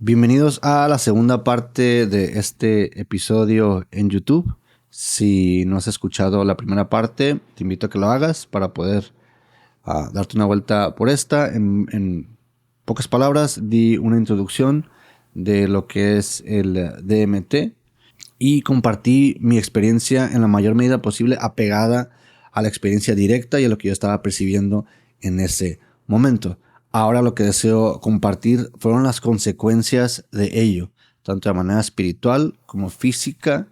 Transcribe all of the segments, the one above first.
Bienvenidos a la segunda parte de este episodio en YouTube. Si no has escuchado la primera parte, te invito a que lo hagas para poder darte una vuelta por esta. En pocas palabras, di una introducción de lo que es el DMT y compartí mi experiencia en la mayor medida posible apegada a la experiencia directa y a lo que yo estaba percibiendo en ese momento. Ahora lo que deseo compartir fueron las consecuencias de ello, tanto de manera espiritual como física,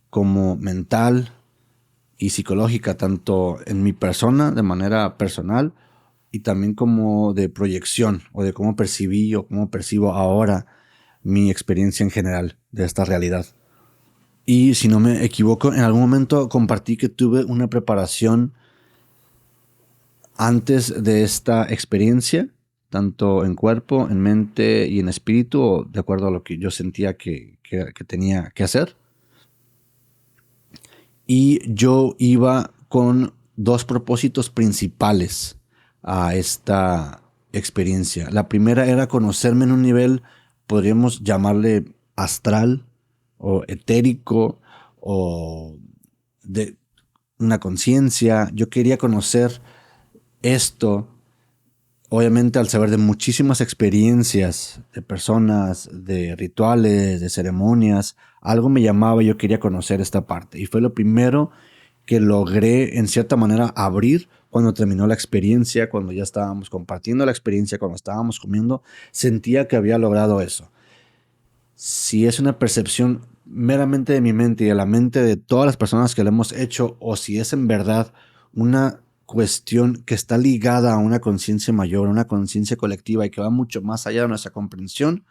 como mental y psicológica, tanto en mi persona de manera personal y también como de proyección o de cómo percibí o cómo percibo ahora mi experiencia en general de esta realidad. Y si no me equivoco, en algún momento compartí que tuve una preparación antes de esta experiencia, tanto en cuerpo, en mente y en espíritu, o de acuerdo a lo que yo sentía que tenía que hacer. Y yo iba con dos propósitos principales a esta experiencia. La primera era conocerme en un nivel, podríamos llamarle astral o etérico o de una conciencia. Yo quería conocer esto, obviamente al saber de muchísimas experiencias de personas, de rituales, de ceremonias, algo me llamaba y yo quería conocer esta parte. Y fue lo primero que logré en cierta manera abrir cuando terminó la experiencia, cuando ya estábamos compartiendo la experiencia, cuando estábamos comiendo, sentía que había logrado eso. Si es una percepción meramente de mi mente y de la mente de todas las personas que lo hemos hecho, o si es en verdad una cuestión que está ligada a una conciencia mayor, una conciencia colectiva y que va mucho más allá de nuestra comprensión,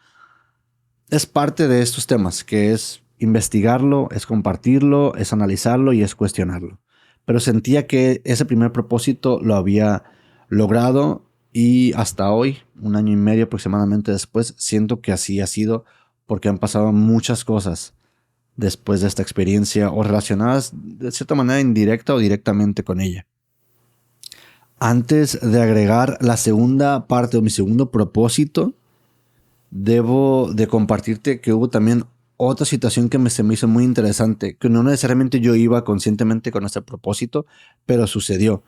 es parte de estos temas, que es investigarlo, es compartirlo, es analizarlo y es cuestionarlo. Pero sentía que ese primer propósito lo había logrado y hasta hoy, un año y medio aproximadamente después, siento que así ha sido porque han pasado muchas cosas después de esta experiencia o relacionadas de cierta manera indirecta o directamente con ella. Antes de agregar la segunda parte o mi segundo propósito, debo de compartirte que hubo también otra situación que se me hizo muy interesante, que no necesariamente yo iba conscientemente con este propósito, pero sucedió.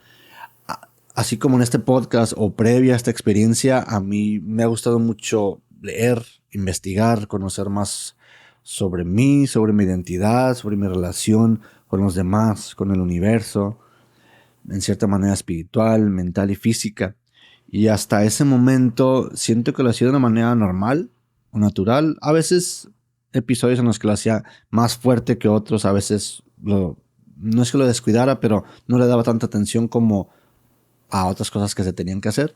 Así como en este podcast o previa a esta experiencia, a mí me ha gustado mucho leer, investigar, conocer más sobre mí, sobre mi identidad, sobre mi relación con los demás, con el universo, en cierta manera espiritual, mental y física. Y hasta ese momento siento que lo hacía de una manera normal o natural. A veces episodios en los que lo hacía más fuerte que otros, a veces no es que lo descuidara, pero no le daba tanta atención como a otras cosas que se tenían que hacer.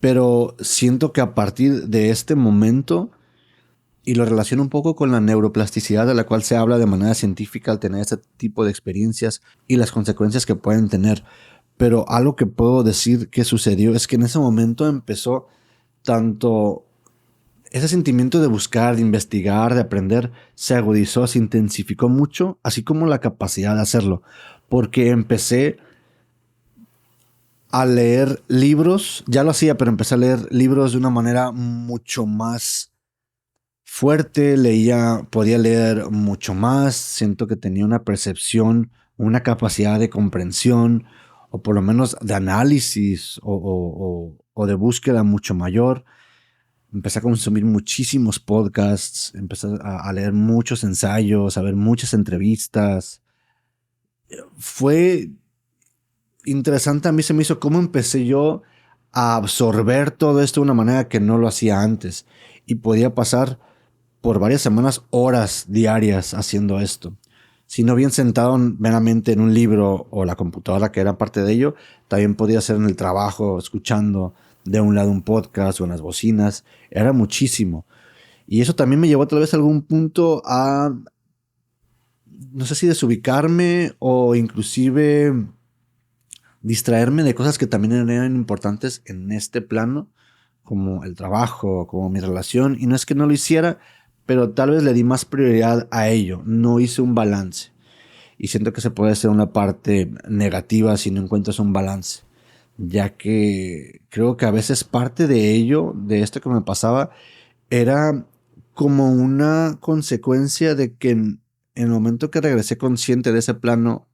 Pero siento que a partir de este momento, y lo relaciono un poco con la neuroplasticidad de la cual se habla de manera científica al tener este tipo de experiencias y las consecuencias que pueden tener. Pero algo que puedo decir que sucedió es que en ese momento empezó tanto ese sentimiento de buscar, de investigar, de aprender, se agudizó, se intensificó mucho, así como la capacidad de hacerlo. Porque empecé a leer libros, ya lo hacía, pero empecé a leer libros de una manera mucho más fuerte, podía leer mucho más, siento que tenía una percepción, una capacidad de comprensión, o por lo menos de análisis o de búsqueda mucho mayor. Empecé a consumir muchísimos podcasts, empecé a leer muchos ensayos, a ver muchas entrevistas. Fue interesante, a mí se me hizo cómo empecé yo a absorber todo esto de una manera que no lo hacía antes. Y podía pasar por varias semanas, horas diarias haciendo esto. Si no bien sentado meramente en un libro o la computadora que era parte de ello, también podía ser en el trabajo, escuchando de un lado un podcast o en las bocinas. Era muchísimo. Y eso también me llevó tal vez a algún punto a, no sé si desubicarme o inclusive distraerme de cosas que también eran importantes en este plano, como el trabajo, como mi relación. Y no es que no lo hiciera, pero tal vez le di más prioridad a ello. No hice un balance. Y siento que se puede ser una parte negativa si no encuentras un balance. Ya que creo que a veces parte de ello, de esto que me pasaba, era como una consecuencia de que en el momento que regresé consciente de ese plano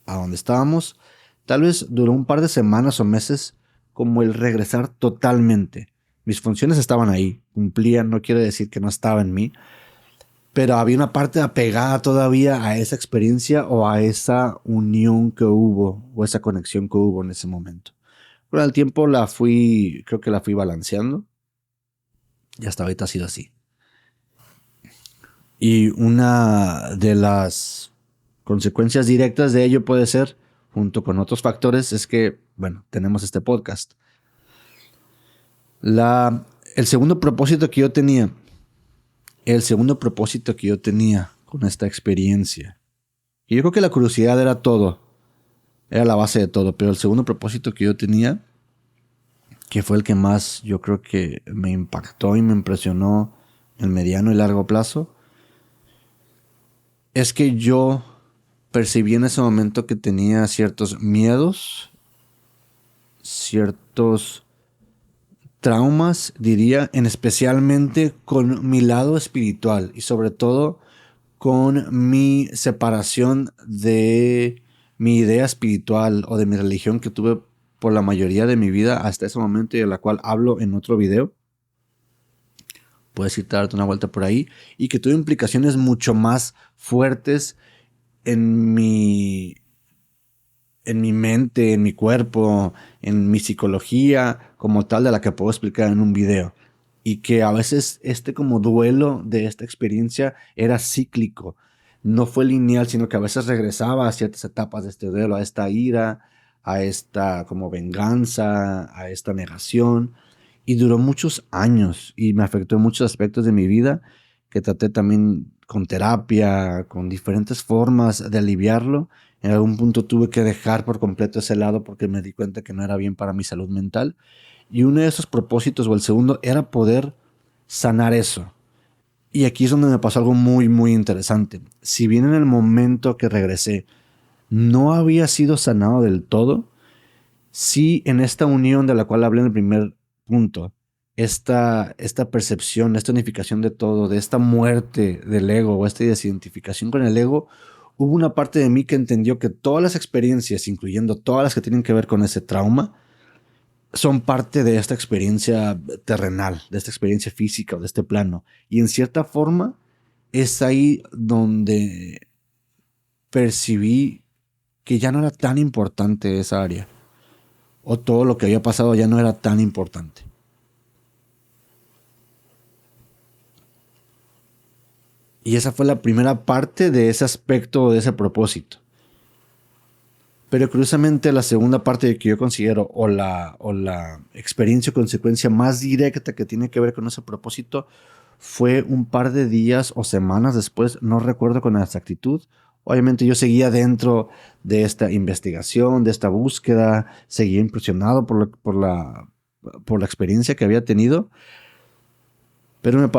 a donde estábamos, tal vez duró un par de semanas o meses como el regresar totalmente. Mis funciones estaban ahí, cumplían, no quiere decir que no estaba en mí, pero había una parte apegada todavía a esa experiencia o a esa unión que hubo o esa conexión que hubo en ese momento. Con el tiempo creo que la fui balanceando y hasta ahorita ha sido así. Y una de las consecuencias directas de ello puede ser, junto con otros factores, es que, bueno, tenemos este podcast. El segundo propósito que yo tenía, con esta experiencia, y yo creo que la curiosidad era todo, era la base de todo, pero el segundo propósito que yo tenía, que fue el que más yo creo que me impactó y me impresionó en mediano y largo plazo, es que yo percibí en ese momento que tenía ciertos miedos, ciertos traumas, diría, en especialmente con mi lado espiritual y sobre todo con mi separación de mi idea espiritual o de mi religión que tuve por la mayoría de mi vida hasta ese momento y de la cual hablo en otro video. Puedes irte a darte una vuelta por ahí y que tuvo implicaciones mucho más fuertes en mi mente, en mi cuerpo, en mi psicología como tal de la que puedo explicar en un video. Y que a veces como duelo de esta experiencia era cíclico. No fue lineal, sino que a veces regresaba a ciertas etapas de este duelo, a esta ira, a esta como venganza, a esta negación. Y duró muchos años y me afectó en muchos aspectos de mi vida que traté también con terapia, con diferentes formas de aliviarlo. En algún punto tuve que dejar por completo ese lado porque me di cuenta que no era bien para mi salud mental. Y uno de esos propósitos, o el segundo, era poder sanar eso. Y aquí es donde me pasó algo muy, muy interesante. Si bien en el momento que regresé no había sido sanado del todo, sí en esta unión de la cual hablé en el primer punto, esta percepción, esta unificación de todo, de esta muerte del ego o esta desidentificación con el ego, hubo una parte de mí que entendió que todas las experiencias, incluyendo todas las que tienen que ver con ese trauma, son parte de esta experiencia terrenal, de esta experiencia física o de este plano. Y en cierta forma es ahí donde percibí que ya no era tan importante esa área. O todo lo que había pasado ya no era tan importante. Y esa fue la primera parte de ese aspecto, de ese propósito. Pero curiosamente la segunda parte que yo considero o la experiencia o consecuencia más directa que tiene que ver con ese propósito fue un par de días o semanas después, no recuerdo con exactitud. Obviamente yo seguía dentro de esta investigación, de esta búsqueda, seguía impresionado por la experiencia que había tenido, pero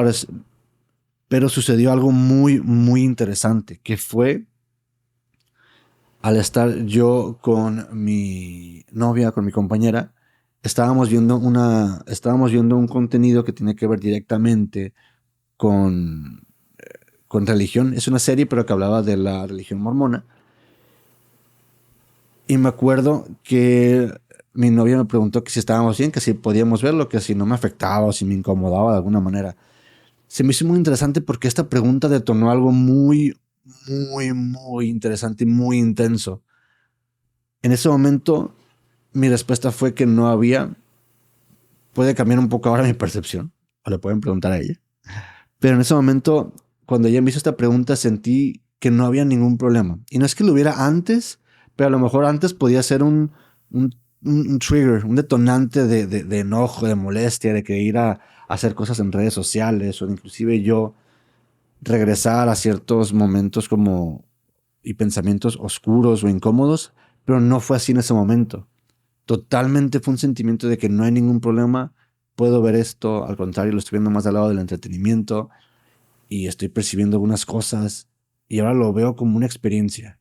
pero sucedió algo muy, muy interesante, que fue al estar yo con mi novia, con mi compañera, estábamos viendo un contenido que tiene que ver directamente con, con religión. Es una serie, pero que hablaba de la religión mormona. Y me acuerdo que mi novia me preguntó que si estábamos bien, que si podíamos verlo, que si no me afectaba o si me incomodaba de alguna manera. Se me hizo muy interesante porque esta pregunta detonó algo muy, muy, muy interesante y muy intenso. En ese momento, mi respuesta fue que no había. Puede cambiar un poco ahora mi percepción, o le pueden preguntar a ella. Pero en ese momento, cuando ella me hizo esta pregunta, sentí que no había ningún problema. Y no es que lo hubiera antes, pero a lo mejor antes podía ser un trigger, un detonante de enojo, de molestia, de que ir a hacer cosas en redes sociales, o inclusive yo regresar a ciertos momentos como y pensamientos oscuros o incómodos, pero no fue así en ese momento. Totalmente fue un sentimiento de que no hay ningún problema, puedo ver esto, al contrario, lo estoy viendo más al lado del entretenimiento y estoy percibiendo algunas cosas y ahora lo veo como una experiencia.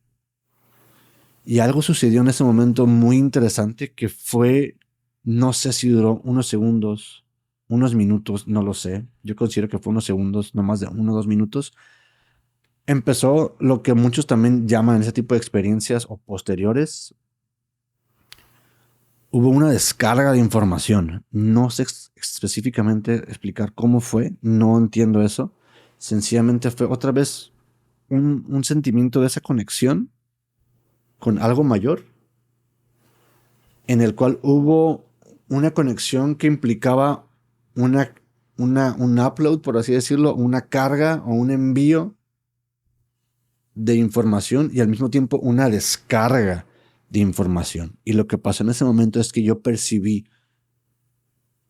Y algo sucedió en ese momento muy interesante que fue, no sé si duró unos segundos, unos minutos, no lo sé. Yo considero que fue unos segundos, no más de 1 o 2 minutos. Empezó lo que muchos también llaman ese tipo de experiencias o posteriores. Hubo una descarga de información. No sé específicamente explicar cómo fue. No entiendo eso. Sencillamente fue otra vez un sentimiento de esa conexión con algo mayor, en el cual hubo una conexión que implicaba una, un upload, por así decirlo, una carga o un envío de información y al mismo tiempo una descarga de información. Y lo que pasó en ese momento es que yo percibí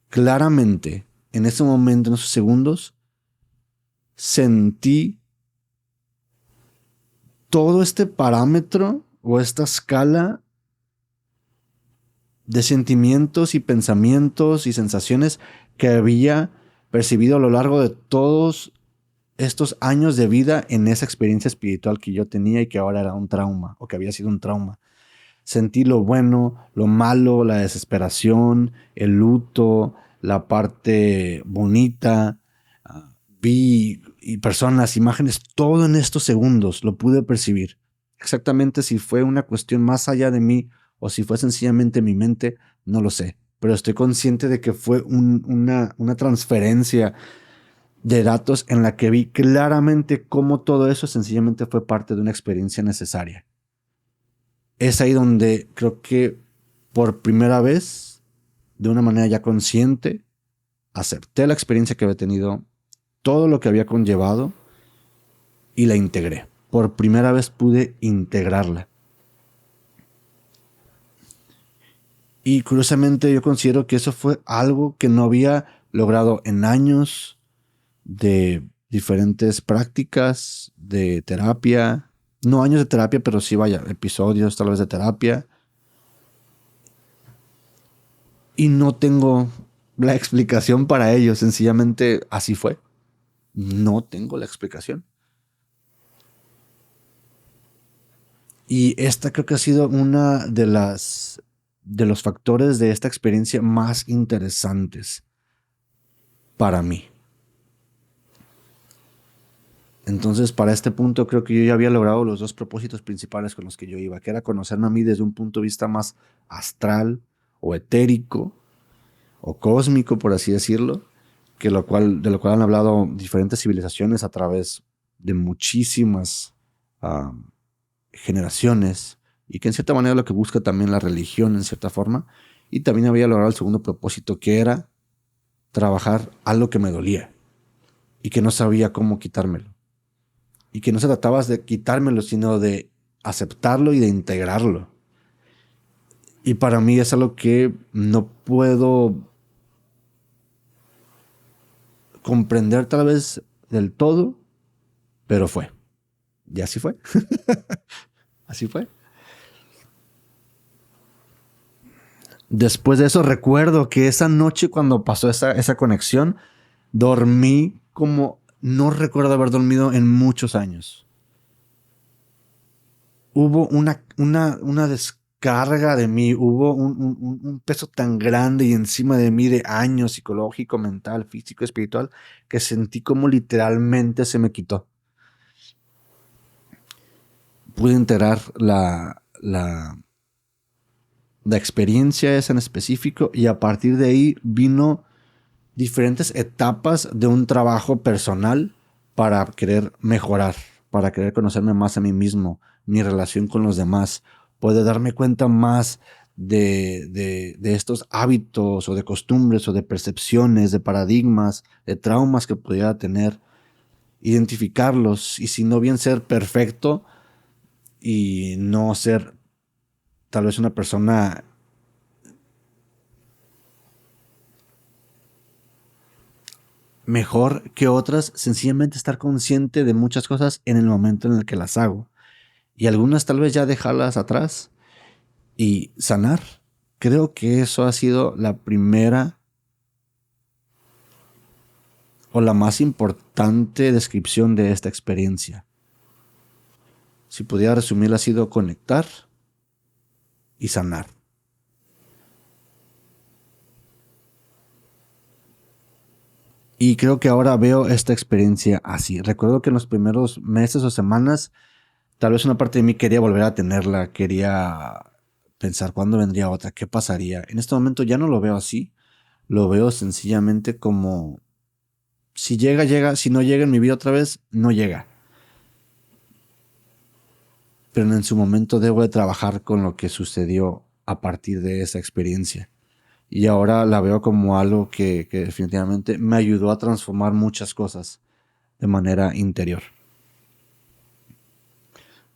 claramente, en ese momento, en esos segundos, sentí todo este parámetro o esta escala de sentimientos y pensamientos y sensaciones que había percibido a lo largo de todos estos años de vida en esa experiencia espiritual que yo tenía y que ahora era un trauma o que había sido un trauma. Sentí lo bueno, lo malo, la desesperación, el luto, la parte bonita. Vi y personas, imágenes, todo en estos segundos lo pude percibir. Exactamente si fue una cuestión más allá de mí o si fue sencillamente mi mente, no lo sé. Pero estoy consciente de que fue una transferencia de datos en la que vi claramente cómo todo eso sencillamente fue parte de una experiencia necesaria. Es ahí donde creo que por primera vez, de una manera ya consciente, acepté la experiencia que había tenido, todo lo que había conllevado y la integré. Por primera vez pude integrarla. Y curiosamente yo considero que eso fue algo que no había logrado en años de diferentes prácticas de terapia. No años de terapia, pero sí vaya, episodios tal vez de terapia. Y no tengo la explicación para ello. Sencillamente así fue. No tengo la explicación. Y esta creo que ha sido una de los factores de esta experiencia más interesantes para mí. Entonces, para este punto creo que yo ya había logrado los dos propósitos principales con los que yo iba, que era conocerme a mí desde un punto de vista más astral o etérico o cósmico, por así decirlo, de lo cual han hablado diferentes civilizaciones a través de muchísimas generaciones, y que en cierta manera lo que busca también la religión en cierta forma. Y también había logrado el segundo propósito, que era trabajar algo que me dolía y que no sabía cómo quitármelo. Y que no se trataba de quitármelo, sino de aceptarlo y de integrarlo. Y para mí es algo que no puedo comprender tal vez del todo, pero fue. Y así fue. Así fue. Después de eso recuerdo que esa noche cuando pasó esa conexión, dormí como no recuerdo haber dormido en muchos años. Hubo una descarga de mí, hubo un peso tan grande y encima de mí de años psicológico, mental, físico, espiritual, que sentí como literalmente se me quitó. Pude integrar la experiencia esa en específico, y a partir de ahí vino diferentes etapas de un trabajo personal para querer mejorar, para querer conocerme más a mí mismo, mi relación con los demás, poder darme cuenta más de estos hábitos o de costumbres o de percepciones, de paradigmas, de traumas que pudiera tener, identificarlos, y si no bien ser perfecto y no ser tal vez una persona mejor que otras, sencillamente estar consciente de muchas cosas en el momento en el que las hago. Y algunas tal vez ya dejarlas atrás y sanar. Creo que eso ha sido la primera o la más importante descripción de esta experiencia. Si pudiera resumirla, ha sido conectar y sanar. Y creo que ahora veo esta experiencia así. Recuerdo que en los primeros meses o semanas, tal vez una parte de mí quería volver a tenerla, quería pensar cuándo vendría otra, qué pasaría. En este momento ya no lo veo así, lo veo sencillamente como si llega, llega, si no llega en mi vida otra vez, no llega. Pero en su momento debo de trabajar con lo que sucedió a partir de esa experiencia. Y ahora la veo como algo que definitivamente me ayudó a transformar muchas cosas de manera interior.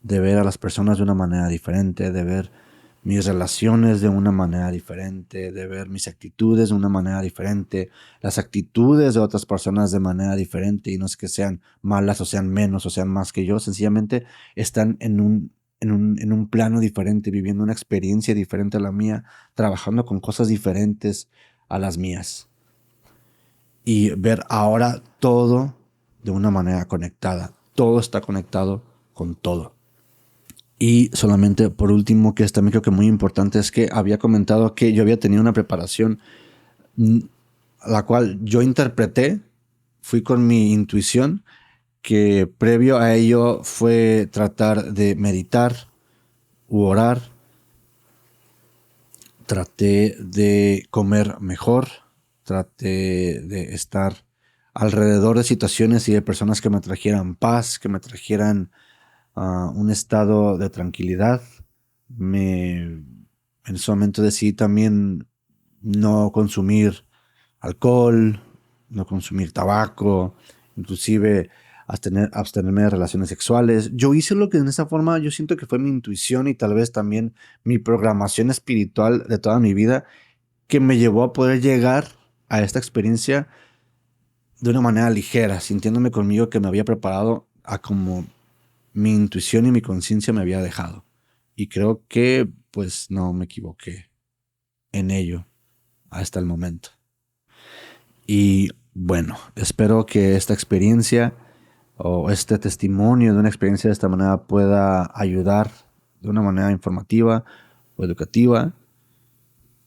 De ver a las personas de una manera diferente, de ver mis relaciones de una manera diferente, de ver mis actitudes de una manera diferente, las actitudes de otras personas de manera diferente, y no es que sean malas o sean menos o sean más que yo, sencillamente están en un plano diferente, viviendo una experiencia diferente a la mía, trabajando con cosas diferentes a las mías. Y ver ahora todo de una manera conectada. Todo está conectado con todo. Y solamente por último, que es también creo que muy importante, es que había comentado que yo había tenido una preparación, la cual yo interpreté, fui con mi intuición, que previo a ello fue tratar de meditar u orar, traté de comer mejor, traté de estar alrededor de situaciones y de personas que me trajeran paz, que me trajeran un estado de tranquilidad. En ese momento decidí también no consumir alcohol, no consumir tabaco, inclusive abstenerme de relaciones sexuales. Yo hice lo que en esa forma yo siento que fue mi intuición y tal vez también mi programación espiritual de toda mi vida, que me llevó a poder llegar a esta experiencia de una manera ligera, sintiéndome conmigo que me había preparado a como mi intuición y mi conciencia me había dejado. Y creo que pues no me equivoqué en ello hasta el momento. Y bueno, espero que esta experiencia o este testimonio de una experiencia de esta manera pueda ayudar de una manera informativa o educativa,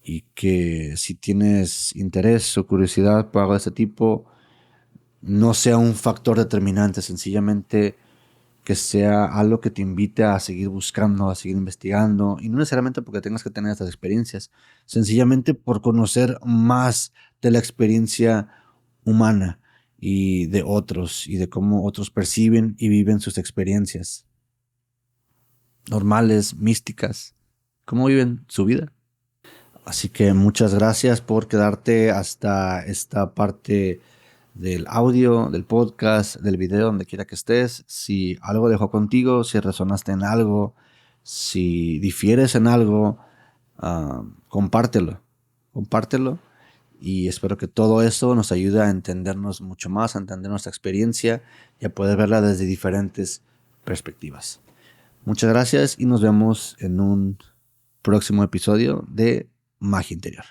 y que si tienes interés o curiosidad por algo de este tipo, no sea un factor determinante, sencillamente que sea algo que te invite a seguir buscando, a seguir investigando, y no necesariamente porque tengas que tener estas experiencias, sencillamente por conocer más de la experiencia humana y de otros, y de cómo otros perciben y viven sus experiencias normales, místicas, cómo viven su vida. Así que muchas gracias por quedarte hasta esta parte del audio, del podcast, del video, donde quiera que estés. Si algo dejó contigo, si resonaste en algo, si difieres en algo, compártelo. Compártelo. Y espero que todo eso nos ayude a entendernos mucho más, a entender nuestra experiencia y a poder verla desde diferentes perspectivas. Muchas gracias y nos vemos en un próximo episodio de Magia Interior.